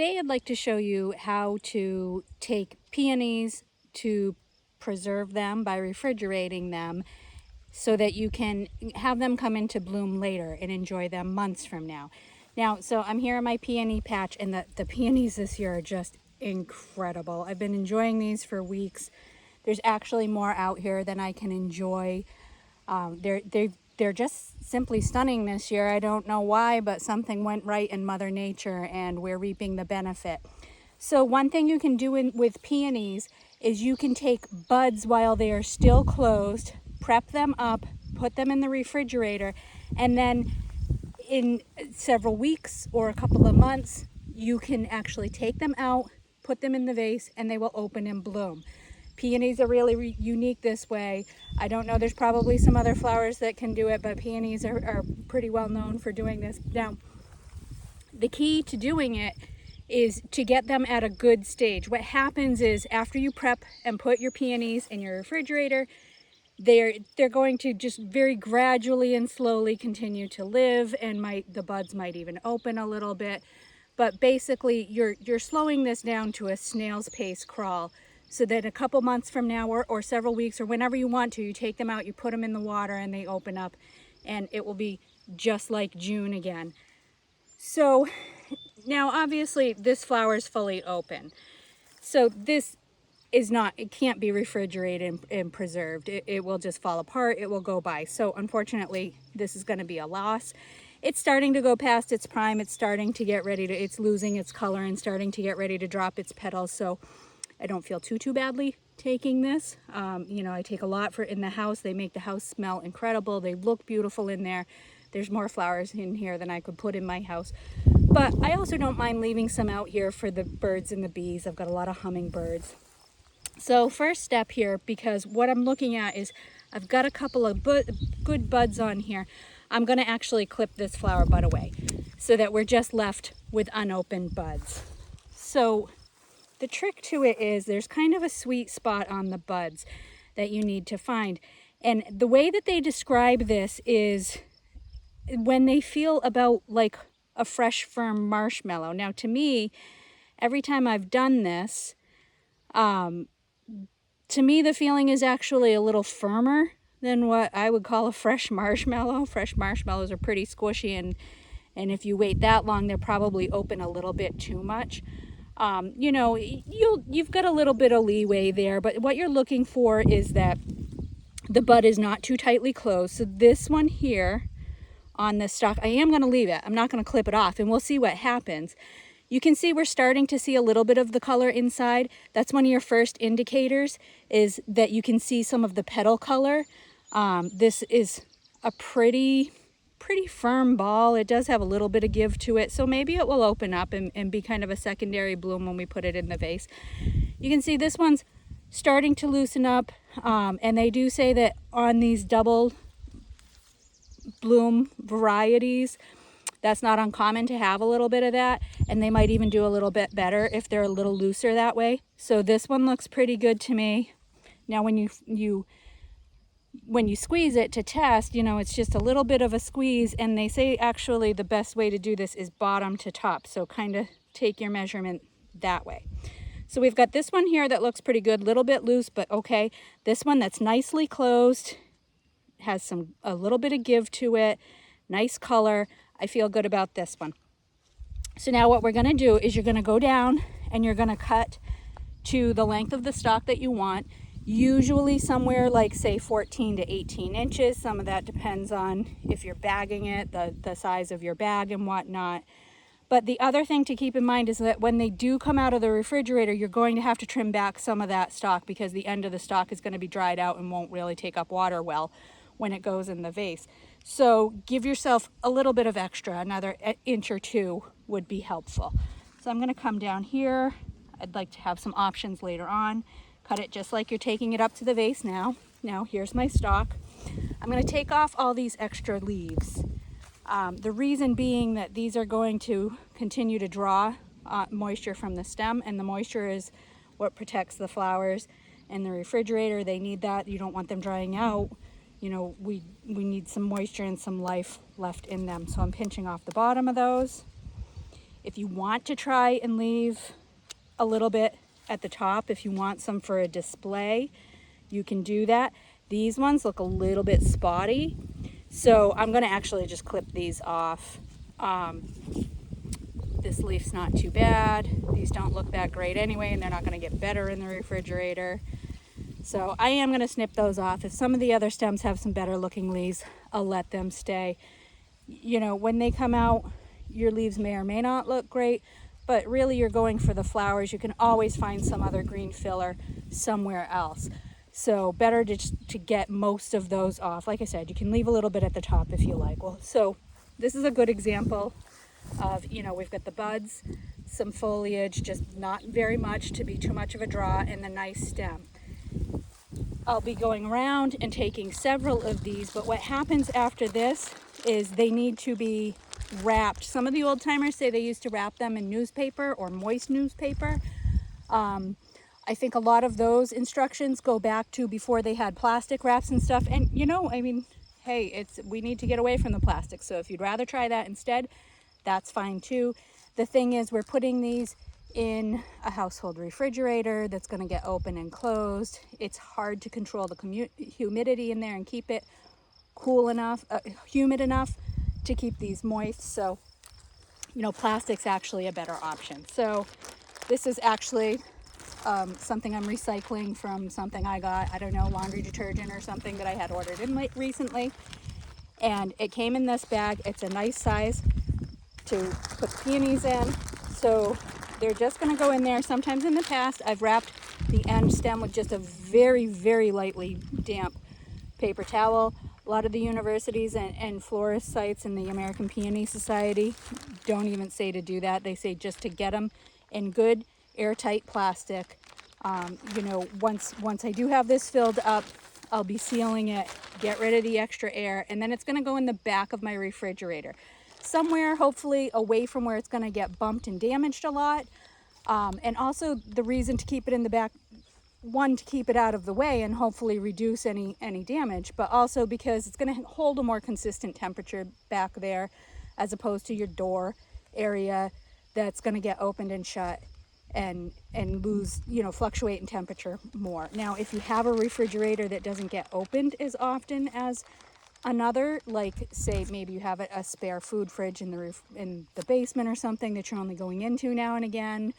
today I'd like to show you how to take peonies to preserve them by refrigerating them so that you can have them come into bloom later and enjoy them months from now. So I'm here in my peony patch, and the peonies this year are just incredible. I've been enjoying these for weeks. There's actually more out here than I can enjoy. They're just simply stunning this year. I don't know why, but something went right in Mother Nature and we're reaping the benefit. So one thing you can do with peonies is you can take buds while they are still closed, prep them up, put them in the refrigerator, and then in several weeks or a couple of months, you can actually take them out, put them in the vase, and they will open and bloom. Peonies are really unique this way. I don't know, there's probably some other flowers that can do it, but peonies are pretty well known for doing this. Now, the key to doing it is to get them at a good stage. What happens is after you prep and put your peonies in your refrigerator, they're going to just very gradually and slowly continue to live, and the buds might even open a little bit. But basically, you're slowing this down to a snail's pace crawl, so that a couple months from now or several weeks or whenever you want to, you take them out, you put them in the water, and they open up, and it will be just like June again. So now obviously this flower is fully open. So this is not, it can't be refrigerated and preserved. It will just fall apart, it will go by. So unfortunately, this is gonna be a loss. It's starting to go past its prime. It's starting to get ready to, it's losing its color and starting to get ready to drop its petals. So I don't feel too badly taking this. I take a lot for in the house. They make the house smell incredible. They look beautiful in there. There's more flowers in here than I could put in my house. But I also don't mind leaving some out here for the birds and the bees. I've got a lot of hummingbirds. So first step here, because what I'm looking at is I've got a couple of good buds on here. I'm gonna actually clip this flower bud away so that we're just left with unopened buds. So the trick to it is there's kind of a sweet spot on the buds that you need to find. And the way that they describe this is when they feel about like a fresh, firm marshmallow. Now, to me, every time I've done this, to me, the feeling is actually a little firmer than what I would call a fresh marshmallow. Fresh marshmallows are pretty squishy, and if you wait that long, they're probably open a little bit too much. You've got a little bit of leeway there, but what you're looking for is that the bud is not too tightly closed. So this one here on the stalk, I am going to leave it. I'm not going to clip it off, and we'll see what happens. You can see we're starting to see a little bit of the color inside. That's one of your first indicators, is that you can see some of the petal color. This is a pretty firm ball. It does have a little bit of give to it, so maybe it will open up and be kind of a secondary bloom when we put it in the vase. You can see this one's starting to loosen up, and they do say that on these double bloom varieties, that's not uncommon to have a little bit of that, and they might even do a little bit better if they're a little looser that way. So this one looks pretty good to me. Now when you squeeze it to test, it's just a little bit of a squeeze, and they say actually the best way to do this is bottom to top. So kind of take your measurement that way. So we've got this one here that looks pretty good, little bit loose, but okay. This one that's nicely closed, has a little bit of give to it, nice color. I feel good about this one. So now what we're gonna do is you're gonna go down and you're gonna cut to the length of the stalk that you want. Usually somewhere like say 14 to 18 inches. Some of that depends on if you're bagging it, the size of your bag and whatnot. But the other thing to keep in mind is that when they do come out of the refrigerator, you're going to have to trim back some of that stalk because the end of the stalk is going to be dried out and won't really take up water well when it goes in the vase. So give yourself a little bit of extra, another inch or two would be helpful. So I'm going to come down here. I'd like to have some options later on. Cut it just like you're taking it up to the vase now. Now here's my stalk. I'm going to take off all these extra leaves. The reason being that these are going to continue to draw moisture from the stem, and the moisture is what protects the flowers in the refrigerator. They need that. You don't want them drying out. We need some moisture and some life left in them. So I'm pinching off the bottom of those. If you want to try and leave a little bit at the top, if you want some for a display, you can do that. These ones look a little bit spotty, so I'm going to actually just clip these off. This leaf's not too bad. These don't look that great anyway, and they're not going to get better in the refrigerator. So I am going to snip those off. If some of the other stems have some better looking leaves, I'll let them stay. You know, when they come out, your leaves may or may not look great, but really you're going for the flowers. You can always find some other green filler somewhere else. So better to get most of those off. Like I said, you can leave a little bit at the top if you like. Well, so this is a good example of, you know, we've got the buds, some foliage, just not very much to be too much of a draw, and the nice stem. I'll be going around and taking several of these, but what happens after this is they need to be wrapped. Some of the old timers say they used to wrap them in newspaper or moist newspaper. I think a lot of those instructions go back to before they had plastic wraps and stuff. And you know, I mean, hey, we need to get away from the plastic. So if you'd rather try that instead, that's fine too. The thing is, we're putting these in a household refrigerator that's going to get open and closed. It's hard to control the humidity in there and keep it cool enough, humid enough to keep these moist. So, you know, plastic's actually a better option. So this is actually something I'm recycling from something I got, I don't know, laundry detergent or something that I had ordered in recently. And it came in this bag. It's a nice size to put peonies in. So they're just going to go in there. Sometimes in the past, I've wrapped the end stem with just a very, very lightly damp paper towel. A lot of the universities and florist sites in the American Peony Society don't even say to do that. They say just to get them in good airtight plastic. You know, once I do have this filled up, I'll be sealing it, get rid of the extra air, and then it's going to go in the back of my refrigerator. Somewhere, hopefully, away from where it's going to get bumped and damaged a lot. And also the reason to keep it in the back, one, to keep it out of the way and hopefully reduce any damage, but also because it's going to hold a more consistent temperature back there as opposed to your door area that's going to get opened and shut and lose, you know, fluctuate in temperature more. Now, if you have a refrigerator that doesn't get opened as often as another, like say maybe you have a spare food fridge in the basement or something that you're only going into now and again,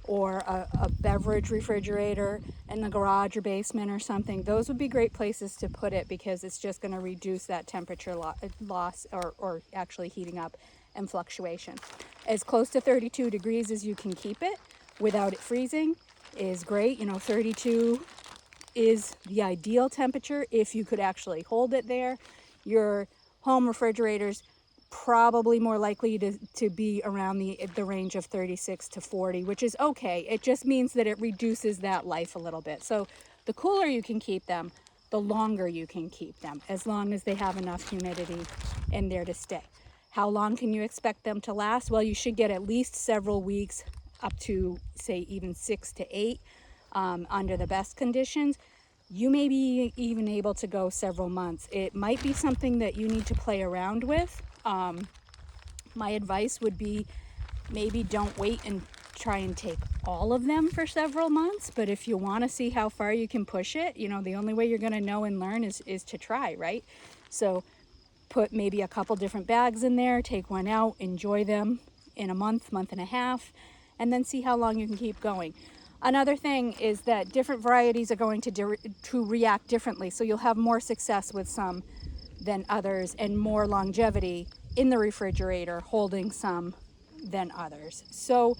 or a beverage refrigerator in the garage or basement or something, those would be great places to put it because it's just going to reduce that temperature loss or actually heating up and fluctuation. As close to 32 degrees as you can keep it without it freezing is great. You know, 32 is the ideal temperature if you could actually hold it there. Your home refrigerator's probably more likely to be around the range of 36 to 40, which is okay. It just means that it reduces that life a little bit. So the cooler you can keep them, the longer you can keep them, as long as they have enough humidity in there to stay. How long can you expect them to last? Well, you should get at least several weeks, up to say even 6 to 8 under the best conditions. You may be even able to go several months. It might be something that you need to play around with. My advice would be maybe don't wait and try and take all of them for several months, but if you want to see how far you can push it, you know, the only way you're going to know and learn is to try, right? So put maybe a couple different bags in there, take one out, enjoy them in a month and a half, and then see how long you can keep going. Another thing is that different varieties are going to react differently, so you'll have more success with some than others and more longevity in the refrigerator holding some than others. So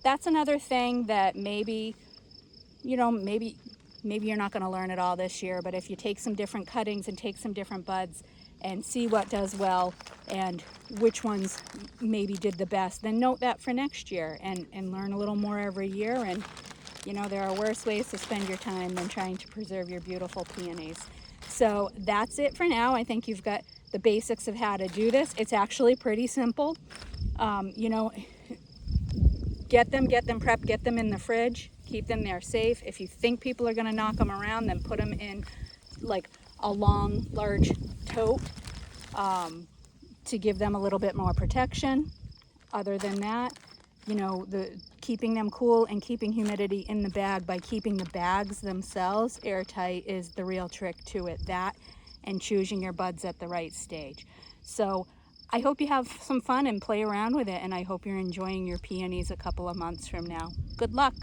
that's another thing that maybe, you know, maybe you're not going to learn it all this year, but if you take some different cuttings and take some different buds and see what does well and which ones maybe did the best, then note that for next year and learn a little more every year. And you know, there are worse ways to spend your time than trying to preserve your beautiful peonies. So that's it for now. I think you've got the basics of how to do this. It's actually pretty simple. You know, get them prepped, get them in the fridge, keep them there safe. If you think people are going to knock them around, then put them in like a long, large tote to give them a little bit more protection. Other than that, you know, the keeping them cool and keeping humidity in the bag by keeping the bags themselves airtight is the real trick to it. That and choosing your buds at the right stage. So I hope you have some fun and play around with it, and I hope you're enjoying your peonies a couple of months from now. Good luck.